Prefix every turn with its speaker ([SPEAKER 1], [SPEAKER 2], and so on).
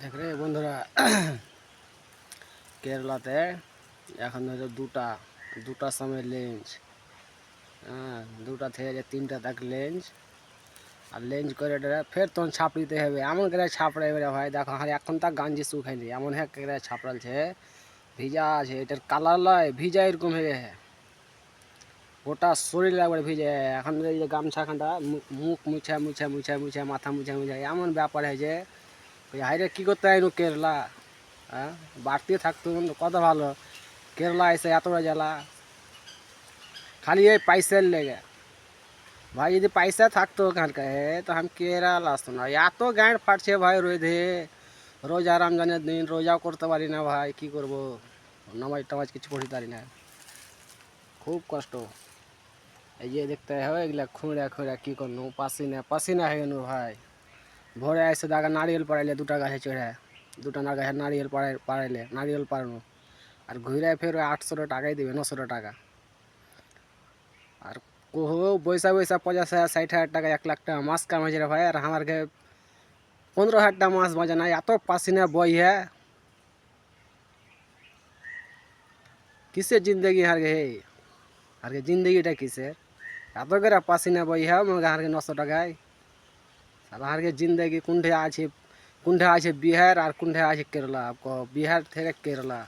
[SPEAKER 1] দেখ রে বন্ধুরা, কেরালাতে এখন হচ্ছে দুটার সময় লেঞ্চ। হ্যাঁ, দুটা থেকে তিনটা তক লেঞ্চ। আর লেঞ্চ করে ফের তখন ছাপ দিতে হবে, এমন করে ছাপড়ে এবারে ভাই দেখো। আর এখন তাক গাঞ্জি শুকায়নি, এমন হ্যাঁ করে ছাপড়ালছে, ভিজা আছে। এটার কালার লয় ভিজা এরকম হয়ে যায়, গোটা শরীর একবার ভিজে। এখন এই যে গামছাখানটা মুখ মুছা মুছা মুছা মুছা মাথা মুছা মুছা এমন ব্যাপার হয়েছে। হাইরে কী করতে আইনু কেরালা? হ্যাঁ, বাড়তে থাকতো কত ভালো। কেরালা এসে এতটা জ্বালা, খালি এই পয়সার লেগে। ভাই যদি পয়সা থাকতো ওখানকার তো আমি কেরালা আসতো না। এত গাঁড় ফাটছে ভাই রোদে। রোজা রমজানের দিন রোজাও করতে পারি না ভাই, কি করব? নামাজ টামাজ কিছু পড়তে পারি না, খুব কষ্ট। এই যে দেখতে হবে এগুলা খুঁড়া খুঁড়া কী করলো, পাসিনা পাসিনা হয়ে গেল ভাই। ভোরে এসে দেখা নারিয়েল পাড়াইলে, দুটা গাছে চড়ে দুটা না গাছের নারিয়েল পাড়াইলে নারিয়েল পাড়ানো। আর ঘুরে ফের 800 টাকাই দেবে, 900 টাকা। আর কোহো বৈশা বৈশা 50,000 60,000 টাকা 1 লাখ টাকা মাস কামাইছে রে ভাই। আর আমার ঘে 15,000 টাকা মাস বাজে না, এত পাসিনা বই হ্যাঁ। কিসের জিন্দগি হার গে? আর গে জিন্দগিটা কিসের? এত করে পাসিনা বই হ্যাঁ মনে আর গে 900 টাকায়। আর গে জিন্দগি কোনঠে আছে? কোনঠে আছে বিহার আর কোনঠে আছে কেরালা? বিহার থেকে কেরালা।